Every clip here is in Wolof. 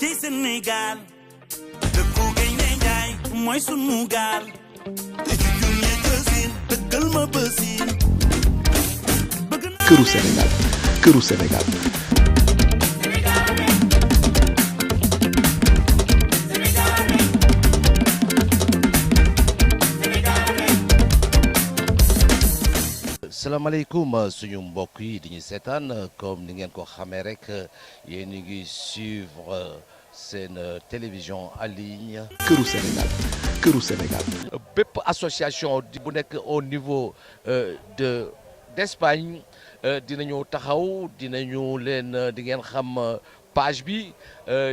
ci Sénégal dëkku gaynde njaay mooy sunu gaal junne jësin dëggal ma bësin këru Sénégal këru Sénégal salaamaaleykum suñu mbokk yi di ñu seetaan comme ni ngeen ko xamee rek yéen a ngi suivre seen télévision en ligne. këru Sénégal këru Sénégal. bépp association bu nekk au niveau d'Espagne dinañu taxaw dinañu leen di ngeen xam page bi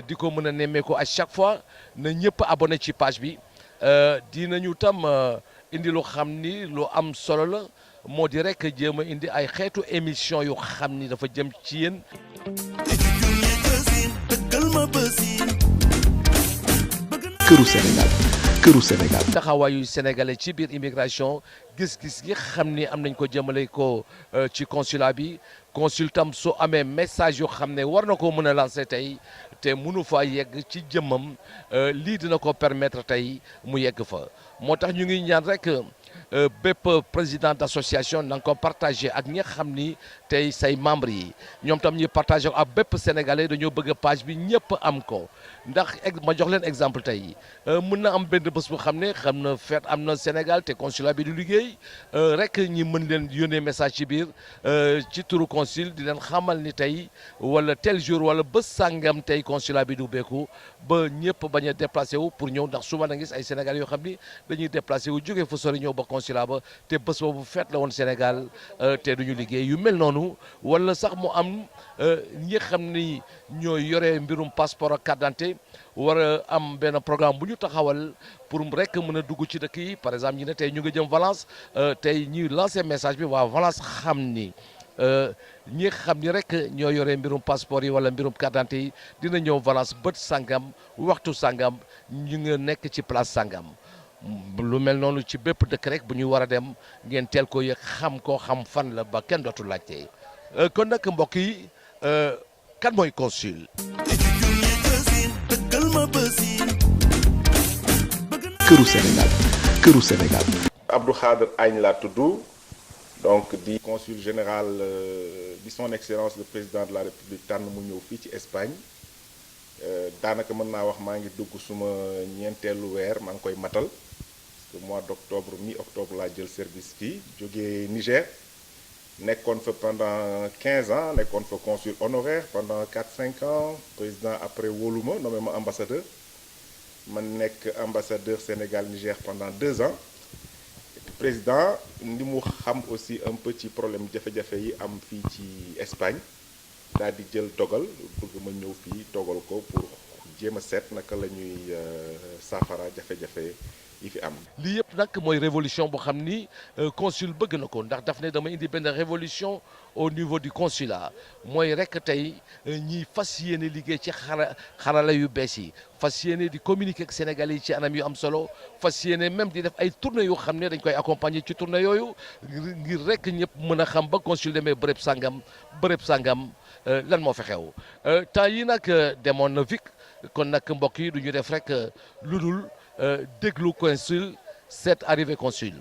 di ko mën a nemmeeku à chaque fois na ñëpp abonné ci page bi dinañu tam indi lu xam ni lu am solo la. moo di rek jéem a indi ay xeetu émission yu xam ni dafa jëm ci yéen. këru Sénégal këru Sénégal. taxawaayu sénégalais ci biir immigration gis-gis gi xam ni am nañ ko jëmale ko ci consulat bi consultam su amee message yoo xam ne war na ko mën a lancer tey te mënu fa yegg ci jëmmam lii dina ko permettre tey mu yegg fa moo tax ñu ngi ñaan rek. bépp président d'association na nga ko partagé ak ñi nga xam ni tey say membres yi ñoom tam ñuy partagé ak bépp sénégalais dañoo bëgg page bi ñëpp am ko ndax ma jox leen exemple tey mën na am benn bés bu xam ne xam na fête am na Sénégal te consulat bi du liggéey rek ñi mën leen yónnee message ci biir ci turu consul di leen xamal ni tey wala tel jour wala bés sàngam tey consulat bi du beeku ba ñëpp bañ a déplacé wu pour ñëw ndax souvent da gis ay sénégalais yoo xam ni dañuy déplacé wu jógee fu sori ñëw ba consulat ba te bés boobu fête la woon Sénégal te duñu liggéey yu mel noonu wala sax mu am ñi xam ni ñooy yore mbirum passeport ak carte d'identité war a am benn programme bu ñu taxawal pour rek mën a dugg ci dëkk yi par exemple ñi ne tey ñu ngi jëm Valence tey ñuy lancer message bi waa Valence xam ni ñi xam ni rek ñoo yore mbirum passeport yi wala mbirum carte d'identité yi dina ñëw Valence bët sangam waxtu sangam ñu ngi nekk ci place sangam. lu mel noonu ci bépp dëkk rek bu ñuy war a dem ngeen teel ko yëg xam ko xam fan la ba kenn dootul laajte kon nag mbokk yi kan mooy consul. këru Sénégal këru Sénégal. Abdou Khadre Agne laa tudd donc di consul général di son excellence le président de la république tànn mu ñëw fii ci Espagne daanaka mën naa wax maa ngi dugg suma ñeenteelu weer maa ngi koy matal. mois d'octobre mi-octobre laa jël service fii jógee Niger nekkoon fa pendant 15 ans nekkoon fa consul honoraire pendant 4-5 ans président après wóolu ma nommé ma ambassadeur man nekk ambassadeur Sénégal Niger pendant 2 ans président ni mu xam aussi un peu ci problème jafe-jafe yi am fii ci Espagne daal di jël dogal bëgg ma ñëw fii dogal ko pour jéem a seet naka la ñuy saafara jafe-jafe yi fi am. lii yëpp nag mooy révolution boo xam ni consul bëgg na ko ndax daf ne dama indi benn révolution au niveau du consulat mooy rek tey ñiy fas yéene liggéey ci xarala yu bees yi fas yéene di communiquer ak Sénégalais yi ci anam yu am solo fas yéene même di def ay tournées yoo xam ne dañ koy accompagner ci tournée yooyu ngir rek ñëpp mën a xam ba consul demee bërëb sangam lan moo fa xew temps yi nag demoon na Vic kon nag mbokk yi du ñu def rek lu dul déglu consul cette arrivée consul.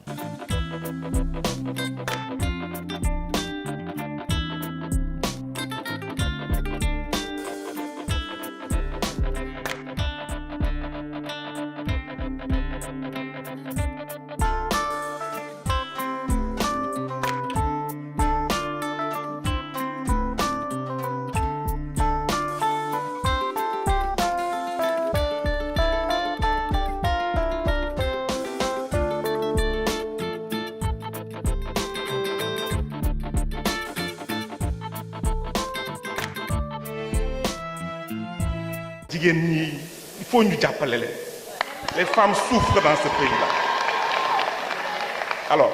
jigéen ñi il faut ñu jàppale leen les femmes souffrent dans ce pays-là alors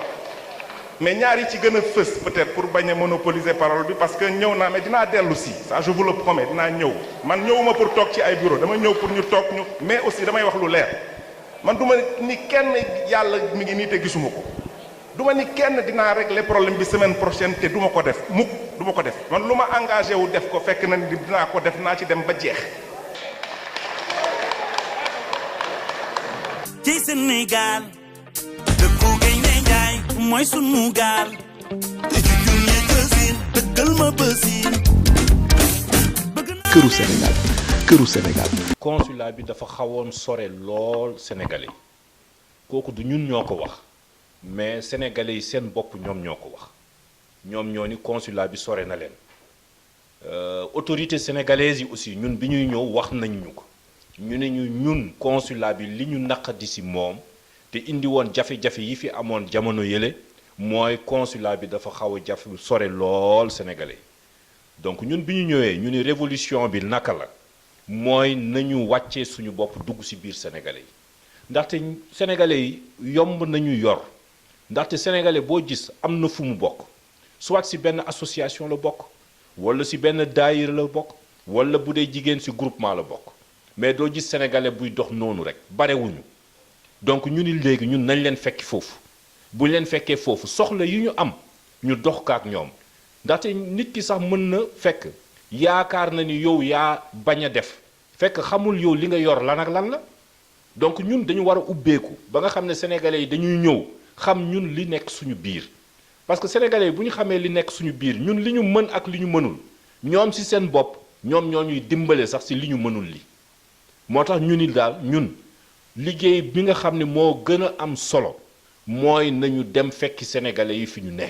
mais ñaar yi ci gën a fës peut-être pour bañ a monopoliser parole bi parce que ñëw naa mais dinaa dellu si ça je vous le promets dinaa ñëw man ñëwuma pour toog ci ay bureau dama ñëw pour ñu toog ñu mais aussi damay wax lu leer man du ma ni kenn yàlla mi ngi nii te gisuma ko du ma ni kenn dinaa régler problème bi semaine prochaine te du ma ko def mukk du ma ko def man lu ma engagé wu def ko fekk na ni dinaa ko def naa ci dem ba jeex ci Sénégal dëkku gaynde njaay mooy sunu gaal junne jësin dëkkal ma bësin këru Sénégal këru Sénégal. consulat bi dafa xawoon sore lool sénégalais yi kooku du ñun ñoo ko wax mais sénégalais yi seen bopp ñoom ñoo ko wax ñoom ñoo ni consulat bi sore na leen autorités sénégalaises yi aussi ñun bi ñuy ñëw wax nañ ñu ko ñu ne ñu ñun consulat bi li ñu naqadi si moom te indi woon jafe-jafe yi fi amoon jamono yële mooy consulat bi dafa xaw a jafe sore lool sénégalais donc ñun bi ñu ñëwee ñu ni révolution bi naka la mooy nañu wàccee suñu bopp dugg ci biir sénégalais yi ndaxte sénégalais yi yomb nañu yor ndaxte sénégalais boo gis am na fu mu bokk soit ci benn association la bokk walla ci benn daayira la bokk walla bu dee jigéen ci groupement la bokk mais doo gis sénégalais buy dox noonu rek barewuñu donc ñu ni léegi ñun nañ leen fekki foofu bu leen fekkee foofu soxla yi ñu am ñu dox kaak ñoom ndaxte nit ki sax mën na fekk yaakaar na ni yow yaa bañ a def fekk xamul yow li nga yor lan ak lan la donc ñun dañu war a ubbeeku ba nga xam ne sénégalais yi dañuy ñëw xam ñun li nekk suñu biir parce que sénégalais yi bu ñu xamee li nekk suñu biir ñun li ñu mën ak li ñu mënul ñoom ci seen bopp ñoom ñoo ñuy dimbale sax ci li ñu mënul li moo tax ñu ni daal ñun liggéey bi nga xam ne moo gën a am solo mooy nañu dem fekki sénégalais yi fi ñu ne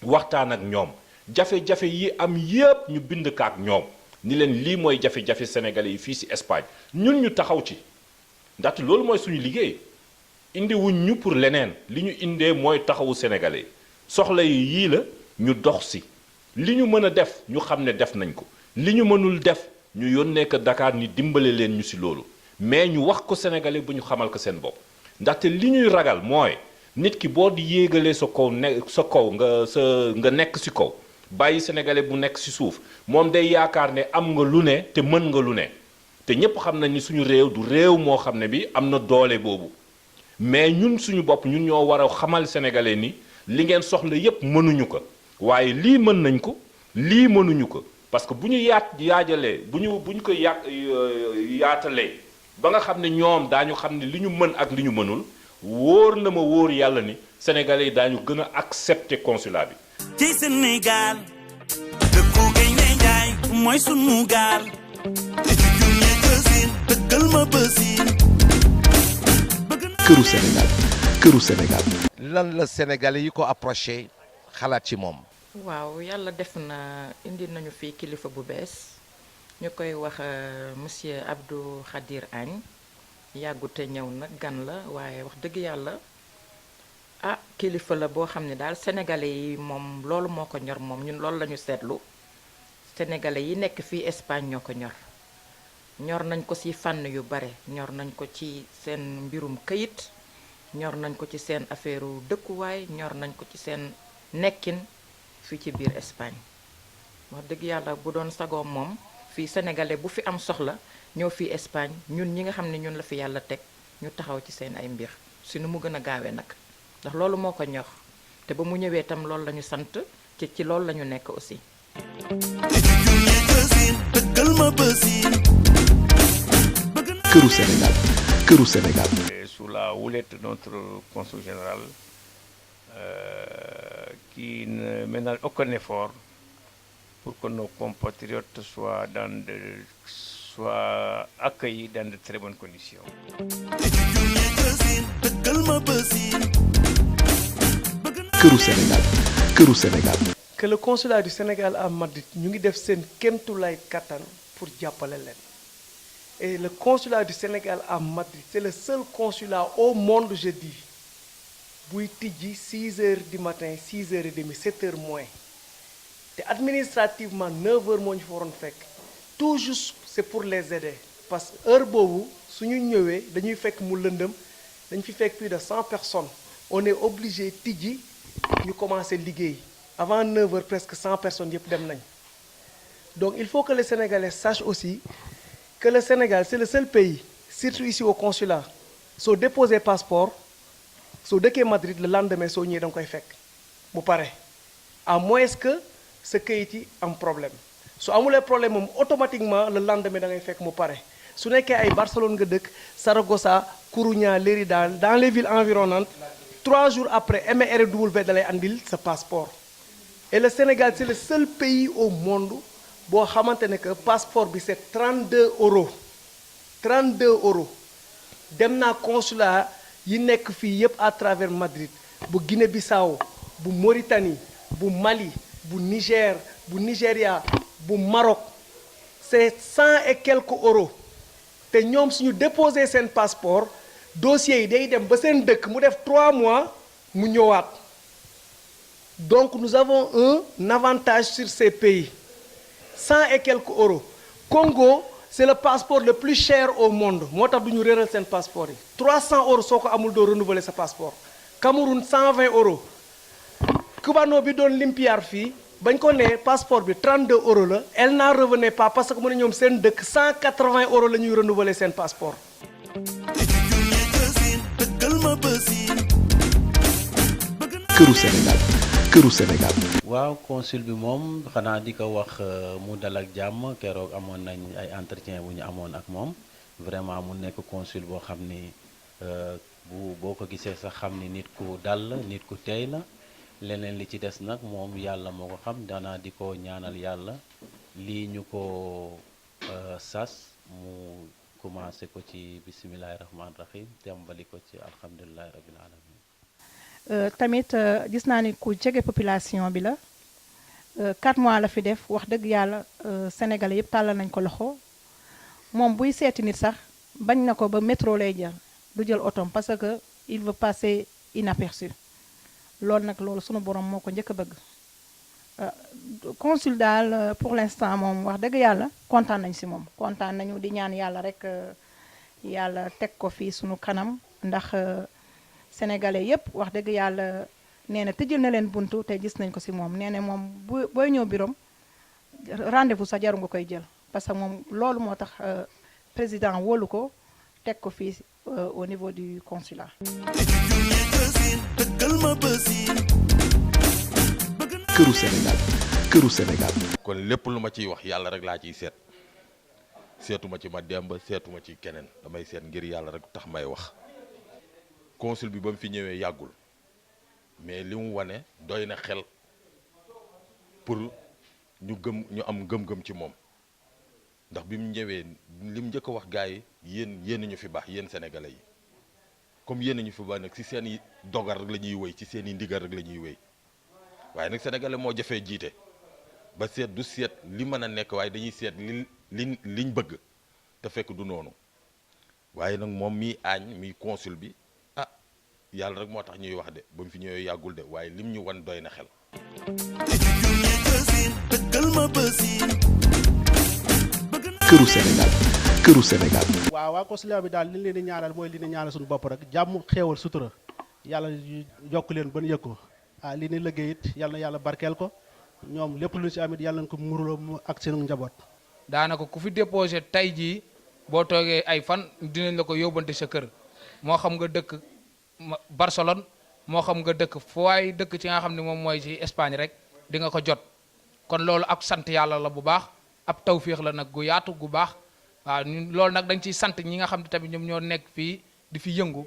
waxtaan ak ñoom jafe-jafe yi am yépp ñu bind kaak ñoom ni leen lii mooy jafe-jafe sénégalais yi fii ci Espagne ñun ñu taxaw ci ndaxte loolu mooy suñu liggéey indi wuñ ñu pour leneen li ñu indee mooy taxawu sénégalais soxla yi yii la ñu dox ci li ñu mën a def ñu xam ne def nañ ko li ñu mënul def ñu yónnee ko Dakar ni dimbale leen ñu ci loolu mais ñu wax ko sénégalais bu ñu xamal ko seen bopp ndaxte li ñuy ragal mooy nit ki boo di yéegalee sa kaw nga nekk ci kaw bàyyi sénégalais bu nekk ci suuf moom day yaakaar ne am nga lu ne te mën nga lu ne te ñépp xam nañ ni suñu réew du réew moo xam ne bi am na doole boobu mais ñun suñu bopp ñun ñoo war a xamal sénégalais ni li ngeen soxla yépp mënuñu ko waaye lii mën nañ ko lii mënuñu ko parce que bu ñu yaajalee bu ñu ko yaatalee ba nga xam ne ñoom daañu xam ne li ñu mën ak li ñu mënul wóor na ma wóor yàlla ni sénégalais yi daañu gën a accepter consulat bi. ci Sénégal dëkku gaynde njaay mooy sunu gaal junne jësin dëkkal ma bësin këru Sénégal këru Sénégal. lan la sénégalais yi ko approché xalaat ci moom. waaw yàlla def na indi nañu fi kilifa bu bees ñu koy wax monsieur Abdou Khadir Agne yàggute ñëw nag gan la waaye wax dëgg yàlla ah kilifa la boo xam ne daal sénégalais yi moom loolu moo ko ñor moom ñun loolu la ñu seetlu sénégalais yi nekk fii Espagne ñoo ko ñor nañ ko ci fànn yu bare ñor nañ ko ci seen mbirum këyit ñor nañ ko ci seen affaire dëkkuwaay ñor nañ ko ci seen nekkin fii ci biir Espagne wax dëgg yàlla bu doon sagoom moom fii sénégalais bu fi am soxla ñëw fii Espagne ñun ñi nga xam ne ñun la fi yàlla teg ñu taxaw ci seen ay mbir si nu mu gën a gaawee nag ndax loolu moo ko ñor te ba mu ñëwee tam loolu la ñu sant ci loolu la ñu nekk aussi. këru Sénégal këru Sénégal. Sous la houlette de notre consul général qui ne ménage aucun effort pour que nos compatriotes soient accueillis dans de très bonnes conditions. këru Sénégal këru Sénégal. que le consulat du Sénégal à Madrid ñu ngi def seen kéemtulaay kattan pour jàppale leen et le consulat du Sénégal à Madrid c'est le seul consulat au monde je dis buy tijji 6 heures du matin 6 heures et demie 7 heures moins te administrativement 9 heures moo ñu fa waroon fekk tout juste c'est pour les aider parce que heure boobu su ñu ñëwee dañuy fekk mu lëndëm dañ fi fekk plus de 100 personnes on est obligé tijji ñu commencer liggéey avant 9 heures presque 100 personnes yëpp dem nañ donc il faut que les Sénégalais sachent aussi que le Sénégal c'est le seul pays surtout ici au consulat soo déposé passeport soo dëkkee Madrid le lendemain soo ñëwee da nga koy fekk mu pare à moins que sa kayit yi am problème su amulee problème moom automatiquement le lendemain da ngay fekk mu pare su nekkee ay Barcelone nga dëkk Saragossa Coruña Lérida dans les villes environnantes 3 jours après MERW da lay andil sa passeport et le Sénégal c'est le seul pays au monde boo xamante ne que passeport bi c'est 32 euros 32 euros dem naa consulat yi nekk fii yépp à travers Madrid bu Guinée-Bissau bu Mauritanie bu Mali bu Niger bu Nigeria bu Maroc c'est 100 et quelques euros te ñoom suñu déposé seen passeport dossier yi day dem ba seen dëkk mu def 3 mois mu ñëwaat donc nous avons un avantage sur ces pays 100 et quelques euros Congo c'est le passeport le plus cher au monde moo tax du ñu réeral seen passeport yi 300 euros soo ko amul doo renouveler sa passeport Cameroun 120 euros cubano bi doon limpiar fii bañ ko nee passeport bi 32 euros la elle n'en revenait pas parce que mu ne ñoom seen dëkk 180 euros la ñuy renouveler seen passeport. këru Sénégal këru Sénégal. waaw consul bi moom xanaa di ko wax mu dal ak jàmm keroog amoon nañ ay entretien bu ñu amoon ak moom vraiment mu nekk consul boo xam ni boo ko gisee sax xam ni nit ku dal la nit ku teey la leneen li ci des nag moom yàlla moo ko xam danaa di ko ñaanal yàlla lii ñu ko sas mu commencé ko ci bisimilahi rahmaani rahim tàmbali ko ci alhamdulilahi rabbil alamin tamit gis naa ni ku jege population bi la 4 mois la fi def wax dëgg yàlla sénégalais yëpp tàllal nañ ko loxo moom buy seeti nit sax bañ na ko ba métro lay jël du jël otom parce que il veut passer inaperçu loolu nag loolu sunu borom moo ko njëkk a bëgg consul daal pour l'instant moom wax dëgg yàlla kontaan nañ si moom kontaan nañu di ñaan yàlla rek yàlla teg ko fii sunu kanam ndax sénégalais yépp wax dëgg yàlla nee na tëjal na leen buntu te gis nañ ko ci moom nee na moom booy ñëw birom rendez-vous sax jaru nga koy jël parce que moom loolu moo tax président wóolu ko teg ko fii au niveau du consulat. këru Sénégal këru Sénégal. kon lépp lu ma ciy wax yàlla rek laa ciy seet seetuma ci ma demb seetuma ci keneen damay seet ngir yàlla rek tax may wax. consul bi ba mu fi ñëwee yàggul mais li mu wane doy na xel pour ñu am gëm-gëm ci moom ndax bi mu ñëwee li mu njëkk a wax gars yi yéen ñu fi baax yéen sénégalais yi comme yéen ñu fi baax nag ci seen i dogal rek la ñuy wéy ci seen i ndigal rek la ñuy wéy waaye nag sénégalais moo jafee jiite ba seet du seet li mën a nekk waaye dañuy seet liñ bëgg te fekk du noonu waaye nag moom miy aañ miy consul bi. yàlla rek moo tax ñuy wax de ba mu fi ñëwee yàggul de waaye lim ñu wan doy na xel. këru Sénégal këru Sénégal. waa consulat bi daal li leen di ñaanal mooy li ni ñaanal suñu bopp rek jàmm xéewal sutura yàlla yokk leen ban yëg ko li ni liggéey it yàlla barkeel ko ñoom lépp lu ñu si amit yàlla nañ ko muruloo ak seen njaboot. daanaka ku fi déposé tey jii boo toogee ay fan dinañ la ko yóbbante sa kër moo xam nga dëkk. Barcelone moo xam nga dëkk fu waay dëkk ci nga xam ne moom mooy ci Espagne rek di nga ko jot kon loolu ak sant yàlla la bu baax ab tawféex la nag gu yaatu gu baax waaw loolu nag dañ ciy sant ñi nga xam ne tamit ñoom ñoo nekk fii di fi yëngu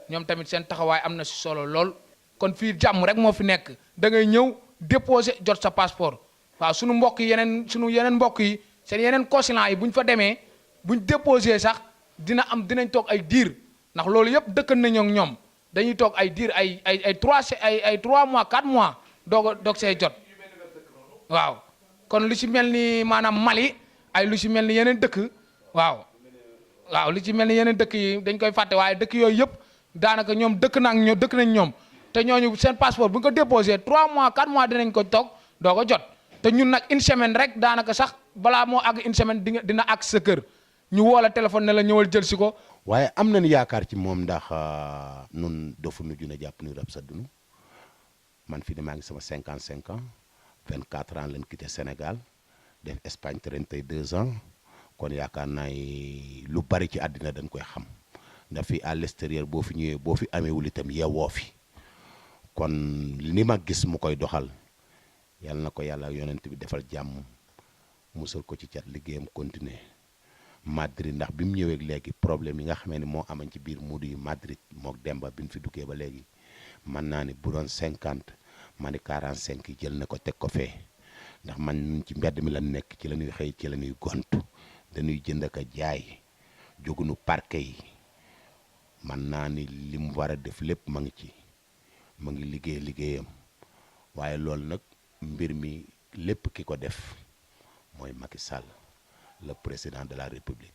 ñoom tamit seen taxawaay am na ci solo lool kon fii jàmm rek moo fi nekk da ngay ñëw déposer jot sa passeport waaw sunu mbokk yi yeneen mbokk yi seen yeneen consulat yi bu ñu fa demee buñ déposer sax dinañ toog ay diir ndax loolu yëpp dëkkan nañoo ak ñoom dañuy toog ay diir ay 3 mois 4 mois doog see jot waaw kon lu ci mel ni maanaam Mali lu ci mel ni yeneen dëkk waaw lu ci mel ni yeneen dëkk yi dañ koy fàtte waaye dëkk yooyu yëpp daanaka ñoom dëkk nañ ñoom te ñooñu seen passeport bu ñu ko déposé 3 mois 4 mois dinañ ko toog doo ko jot te ñun nag une semaine rek daanaka sax balaa moo àgg une semaine dina àgg sa kër ñu woo la téléphone ne la ñëwal jël si ko. waaye am nañu yaakaar ci moom ndax nun dofu nu juna jàpp ni rab sa dunu man fii de maa ngi sama 55 ans 24 ans lañ quitté Sénégal def Espagne 32 ans kon yaakaar naa lu bari ci àddina dañ koy xam ndax fii à l'extérieur boo fi ñëwee boo fi ameewul itam yeewoo fi kon li ma gis mu koy doxal yàlla na ko yàlla yonent bi defal jàmm musal ko ci cat liggéeyam continuer Madrid ndax bi mu ñëwee léegi problème yi nga xamee ne moo amañ ci biir muudu yu Madrid mook Demba bi ñu fi duggee ba léegi man naa ni bu doon 50 ma ni 45 yi jël na ko teg ko fee ndax man ñun ci mbedd mi la nekk ci la ñuy xëy ci la ñuy gontu dañuy jënd ak a jaay jógunu parquet yi man naa ni li mu war a def lépp ma ngi ci ma ngi liggéeyam waaye loolu nag mbir mi lépp ki ko def mooy Macky Sall le président de la République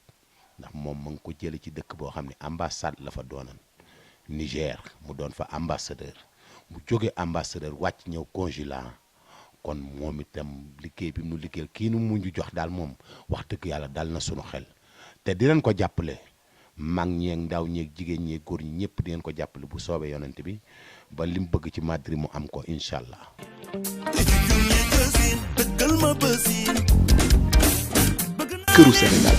ndax moom ma ngi ko jële ci dëkk boo xam ne ambassade la fa doonan Niger mu doon fa ambassadeur mu jóge ambassadeur wàcc ñëw consulat kon moom itam liggéey bi mu liggéeyal kii nu mu ñu jox daal moom wax dëgg yàlla dal na sunu xel te dinañ ko jàppale mag ñeeg ndaw ñeeg jigéen ñeeg góor ñi ñëpp dinañ ko jàppale bu soobee yonent bi ba li mu bëgg ci Madrid mu am ko incha allah. këru Sénégal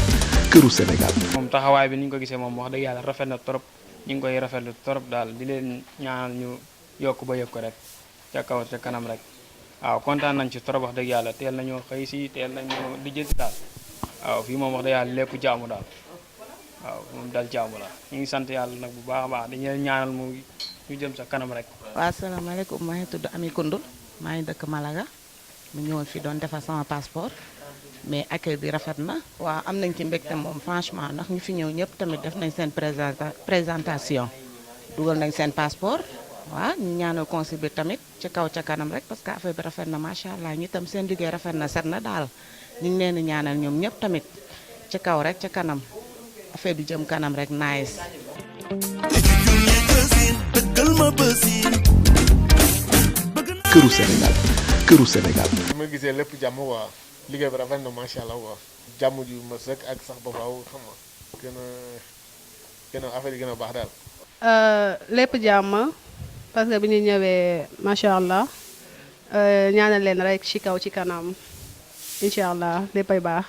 këru Sénégal. moom taxawaay bi ni ñu ko gisee moom wax dëgg yàlla rafet na trop ñu ngi koy rafetlu trop daal di leen ñaanal ñu yokk ba yëg ko rek ca kaw ca kanam rek waaw kontaan nañ ci trop wax dëgg yàlla teel nañoo xëy si teel nañoo lijjanti daal waaw fii moom wax dëgg yàlla lépp jaamu daal waaw moom dal jaamu la ñu ngi sant yàlla nag bu baax a baax dañu leen ñaanal mu ñu jëm sa kanam rek. waaw asalaamaaleykum maa ngi tudd Ami Koundoul maa ngi dëkk Malaga mu ñëwoon fi doon defar sama passeport mais accueil bi rafet na. waaw am nañ ci mbégte moom franchement ndax ñu fi ñëw ñëpp tamit def nañ seen présentation dugal nañ seen passeport waaw ñu ñaanal consul bi tamit ci kaw ca kanam rek parce que affaire bi rafet na macha allah ñi tam seen liggéey rafet na set na daal ñu ngi leen di ñaanal ñoom ñëpp tamit ci kaw rek ca kanam affaire bi jëm kanam rek nice. këru Sénégal këru Sénégal. bi ma gisee lépp jàmm waa liggéey bi rafet na macha allah waa jàmm ju ma sëkk ak sax ba faaw xam nga gën a affaire yi gën a baax daal. lépp jàmm parce que bi ñu ñëwee macha allah ñaanal leen rek ci kaw ci kanam incha allah léppay baax.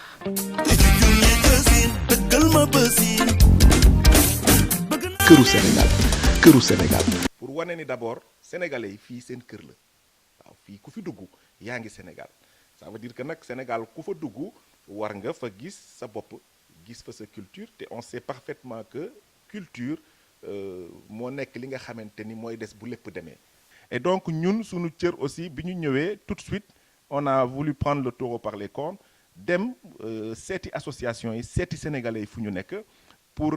këru Sénégal këru Sénégal. pour wane ni d'abord sénégalais yi fii seen kër la waaw fii ku fi dugg yaa ngi Sénégal ça veut dire que nag Sénégal ku fa dugg war nga fa gis sa bopp gis fa sa culture te on sait parfaitement que culture moo nekk li nga xamante ni mooy des bu lépp demee. et donc ñun suñu cër aussi bi ñu ñëwee tout de suite on a voulu prendre le taureau par les cornes dem seeti association yi seeti sénégalais yi fu ñu nekk pour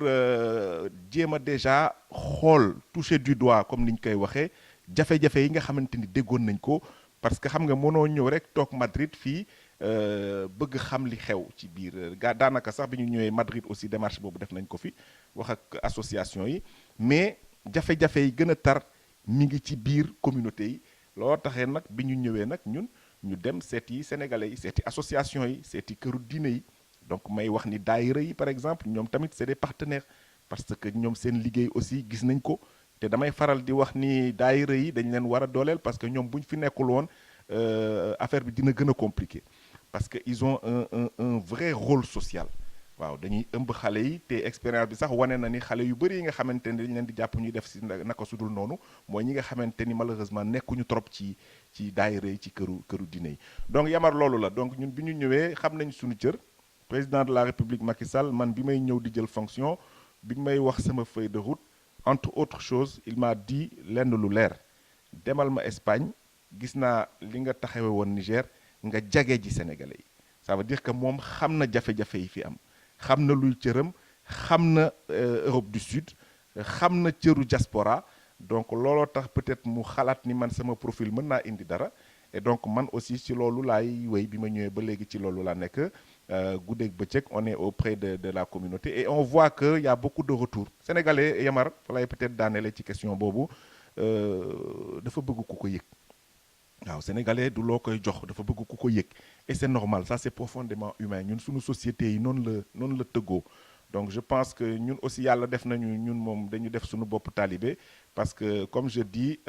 jéem a déjà xool toucher du doigt comme ni ñu koy waxee jafe-jafe yi nga xamante ni déggoon nañ ko parce que xam nga mënoo ñëw rek toog Madrid fii bëgg xam li xew ci biir daanaka sax bi ñu ñëwee Madrid aussi démarche boobu def nañ ko fi wax ak association yi mais jafe-jafe yi gën a tar mi ngi ci biir communauté yi loo taxee nag bi ñu ñëwee nag ñun ñu dem seeti sénégalais yi seeti association yi seeti këru diine yi donc may wax ni daayira yi par exemple ñoom tamit c'est des partenaires parce que ñoom seen liggéey aussi gis nañ ko te damay faral di wax ni daayira yi dañ leen war a dooleel parce que ñoom bu ñu fi nekkul woon affaire bi dina gën a compliqué parce que ils ont un vrai rôle social waaw dañuy ëmb xale yi te expérience bi sax wane na ni xale yu bëri yi nga xamante ni dañ leen di jàpp ñuy def si naka sudul noonu mooy ñi nga xamante ni malheureusement nekkuñu trop ci daayira yi ci këru diine yi donc yamar loolu la donc ñun bi ñu ñëwee xam nañ suñu cër président de la République Macky Sall man bi may ñëw di jël fonction bi may wax sama feuille de route entre autres choses il m'a dit lenn lu leer demal ma Espagne gis naa li nga taxawe woon Niger nga jage ji sénégalais yi ça veut dire que moom xam na jafe-jafe yi fi am xam na luy cëram xam na Europe du Sud xam na cëru diaspora donc looloo tax peut-être mu xalaat ni man sama profil mën naa indi dara et donc man aussi ci loolu laay wéy bi ma ñëwee ba léegi ci loolu laa nekk guddeeg bëccëg on est auprès de la communauté et on voit que y a beaucoup de retours sénégalais Yamar fa lay peut-être daaneele ci question boobu dafa bëgg ku ko yëg waaw sénégalais du loo koy jox dafa bëgg ku ko yëg et c'est normal ça c'est profondément humain ñun suñu société yi noonu la tëggoo donc je pense que ñun aussi yàlla def nañu ñun moom dañu def suñu bopp talibé parce que comme je dis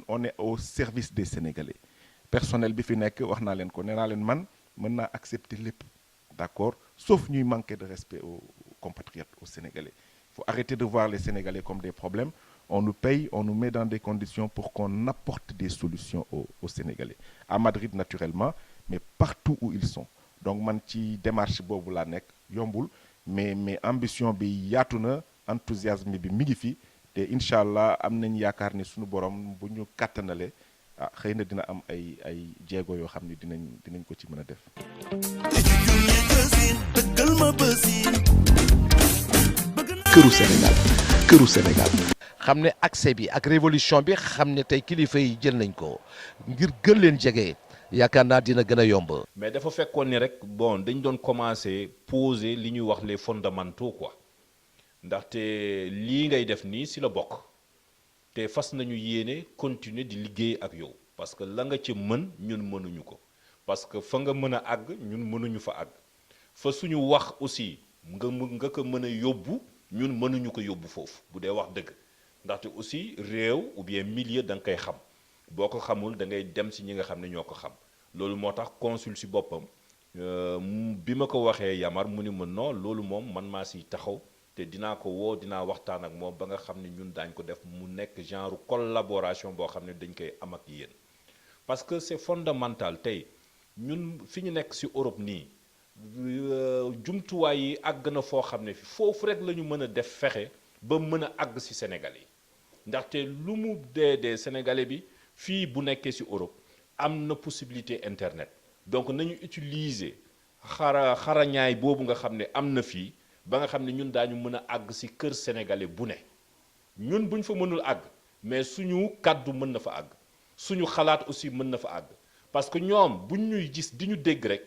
on est au service des sénégalais personnel bi fi nekk wax naa leen ko nee naa leen man mën naa accepter lépp d'accord sauf ñuy manquer de respect aux compatriotes aux sénégalais il faut arrêter de voir les sénégalais comme des problèmes on nous paye on nous met dans des conditions pour qu'on apporte des solutions aux sénégalais à Madrid naturellement mais partout où ils sont donc man ci démarche boobu laa nekk yombul mais ambition bi yaatu na enthousiasme bi mi ngi fi te incha allah am nañ yaakaar ni suñu borom bu ñu kàttanale xëy na dina am ay jéego yoo xam ne dinañ ko ci mën a def. këru Sénégal këru Sénégal. xam ne accès bi ak révolution bi xam ne tey kilifa yi jël nañ ko ngir gën leen jege yaakaar naa dina gën a yomb. mais dafa fekkoon ni rek bon dañ doon commencer poser li ñuy wax les fondamentaux quoi ndaxte lii ngay def nii si la bokk te fas nañu yéene continuer di liggéey ak yow parce que la nga ci mën ñun mënuñu ko parce que fa nga mën a àgg ñun mënuñu fa àgg fa suñu wax aussi nga ko mën a yóbbu ñun mënuñu ko yóbbu foofu bu dee wax dëgg ndaxte aussi réew ou bien milieu da nga koy xam boo ko xamul da ngay dem si ñi nga xam ne ñoo ko xam loolu moo tax consul si boppam bi ma ko waxee Yamar mu ni ma non loolu moom man maa siy taxaw te dinaa ko woo dinaa waxtaan ak moom ba nga xam ne ñun daañ ko def mu nekk genre collaboration boo xam ne dañ koy am ak yéen parce que c'est fondamental tey ñun fi ñu nekk si Europe nii jumtuwaay yi àgg na foo xam ne foofu rek la ñu mën a def fexe ba mën a àgg si Sénégalais yi ndaxte lu mu dee Sénégalais bi fii bu nekkee si Europe am na possibilité internet donc nañu utiliser xarañaay boobu nga xam ne am na fii ba nga xam ne ñun daañu mën a àgg si kër Sénégalais bu ne ñun buñ fa mënul àgg mais suñu kàddu mën na fa àgg suñu xalaat aussi mën na fa àgg parce que ñoom buñ ñuy gis di ñu dégg rek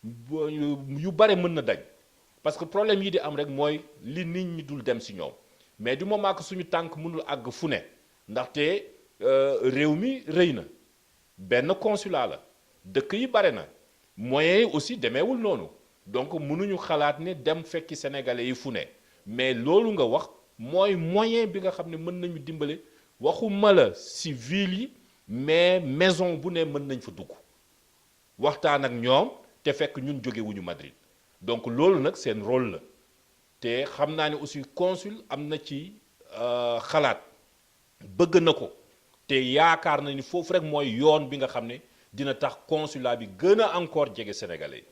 yu bare mën na dañ parce que problème yi di am rek mooy li nit ñi dul dem si ñoom mais du moment que suñu tànk mënul àgg fu ne ndaxte réew mi rëy na benn consulat la dëkk yi bare na moyens yi aussi demeewul noonu donc mënuñu xalaat ne dem fekki sénégalais yi fu ne mais loolu nga wax mooy moyen bi nga xam ne mën nañu dimbale waxuma la si ville yi mais maison bu ne mën nañ fa dugg waxtaan ak ñoom te fekk ñun jógewuñu Madrid donc loolu nag seen rôle la te xam naa ne aussi consul am na ci xalaat bëgg na ko te yaakaar na ni foofu rek mooy yoon bi nga xam ne dina tax consulat bi gën a encore jege sénégalais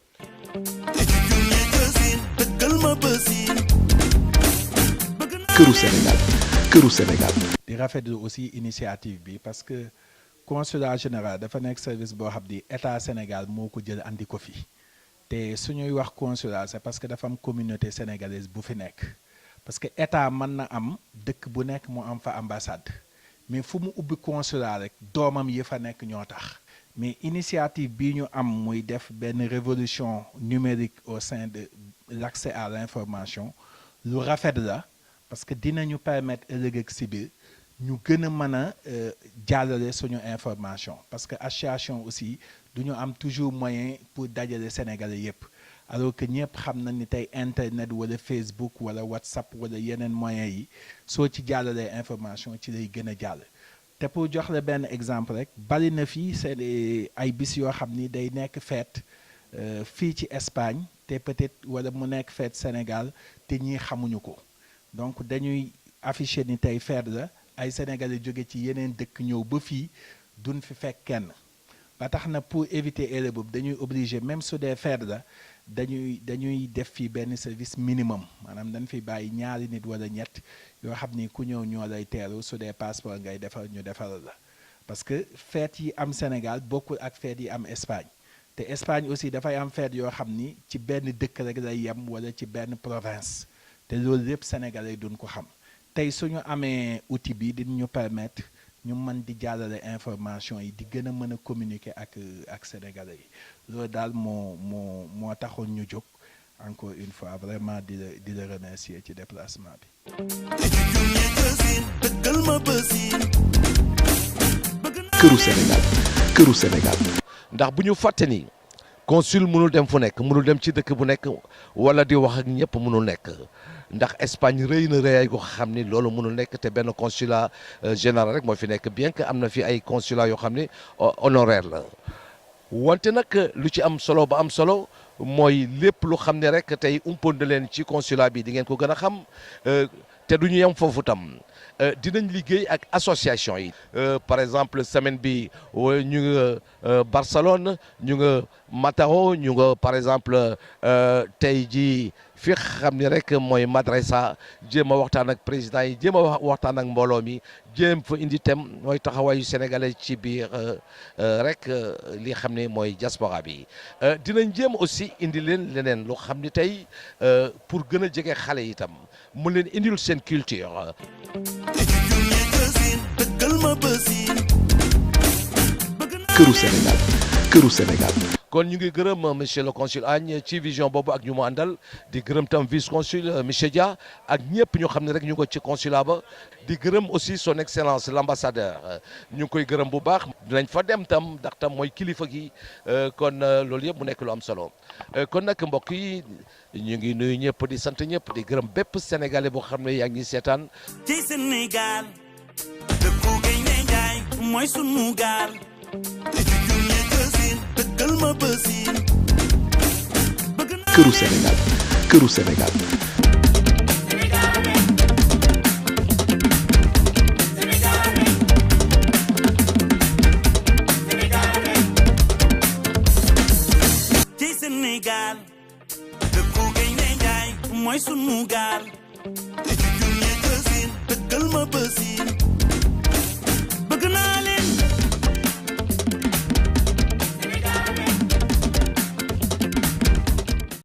këru Sénégal këru Sénégal. di rafetlu aussi initiative bi parce que consulat général dafa nekk service boo xam ni état Sénégal moo ko jël andi ko fi te suñuy wax consulat c'est parce que dafa am communauté sénégalaise bu fi nekk parce que état mën na am dëkk bu nekk mu am fa ambassade mais fu mu ubbi consulat rek doomam yi fa nekk ñoo tax mais initiative bii ñu am muy def benn révolution numérique au sein de l'accès à l'information lu rafet la parce que dinañu permettre ëllëg ak si biir ñu gën a mën a jàllale suñu information parce que association aussi du ñu am toujours moyen pour dajale sénégalais yépp alors que ñëpp xam na ni tey internet wala Facebook wala WhatsApp wala yeneen moyens yi soo ci jàllalee information ci lay gën a jàll te pour jox la benn exemple rek bari na fii c'est ay bis yoo xam ni day nekk fête fii ci Espagne te peut-être wala mu nekk fête Sénégal te ñii xamuñu ko donc dañuy afficher ni tey fête la ay sénégalais jóge ci yeneen dëkk ñëw ba fii duñ fi fekk kenn ba tax na pour éviter erreur boobu dañuy obligé même su dee fête la dañuy def fii benn service minimum maanaam dañ fi bàyyi ñaari nit wala ñett yoo xam ni ku ñëw ñoo lay teeru su dee passeport ngay defar ñu defaral la parce que fête yi am Sénégal bokkul ak fête yi am Espagne te Espagne aussi dafay am fête yoo xam ni ci benn dëkk rek lay yem wala ci benn province te loolu lépp sénégalais duñ ko xam tey suñu amee outil bi dinañu permettre ñu mën di jàllale information yi di gën a mën a communiquer ak sénégalais yi loolu daal moo taxoon ñu jóg encore une fois vraiment di la remercier ci déplacement bi. këru Sénégal këru Sénégal. ndax bu ñu fàtte ni consul mënul dem fu nekk mënul dem ci dëkk bu nekk wala di wax ak ñëpp mënul nekk ndax Espagne rëy na rëyaay ko xam ni loolu mënul nekk te benn consulat général rek moo fi nekk bien que am na fi ay consulat yoo xam ni honoraire la wante nag lu ci am solo ba am solo mooy lépp lu xam ne rek tey umpoon na leen ci consulat bi di ngeen ko gën a xam te du ñu yem foofu tam dinañ liggéey ak association yi par exemple semaine bi ñu nga Barcelone ñu nga Matao ñu nga par exemple tey jii fi xam ni rek mooy Madresa jéem a waxtaan ak président yi jéem a waxtaan ak mbooloo mi jéem fa indi thème mooy taxawaayu sénégalais ci biir rek li xam ne mooy diaspora bi dinañ jéem aussi indi leen leneen lu xam ni tey pour gën a jege xale yi itam mu leen indil seen culture. këru Sénégal këru Sénégal. kon ñu ngi gërëm monsieur le consul Agne ci vision boobu ak ñu mu àndal di gërëm tam vice consul monsieur Dia ak ñëpp ñu xam ne rek ñu ko ci consulat ba di gërëm aussi son excellence l'ambassadeur ñu ngi koy gërëm bu baax dinañ fa dem tam ndax tam mooy kilifa gi kon loolu yëpp mu nekk lu am solo kon nag mbokk yi ñu ngi nuyu ñëpp di sant ñëpp di gërëm bépp sénégalais boo xam ne yaa ngi seetaan. ci Sénégal dëkku Gaynde Njaay mooy sunu gaal këru Sénégal këru Sénégal. ci Sénégal dëkku Gaynde Njaay mooy sunu gaal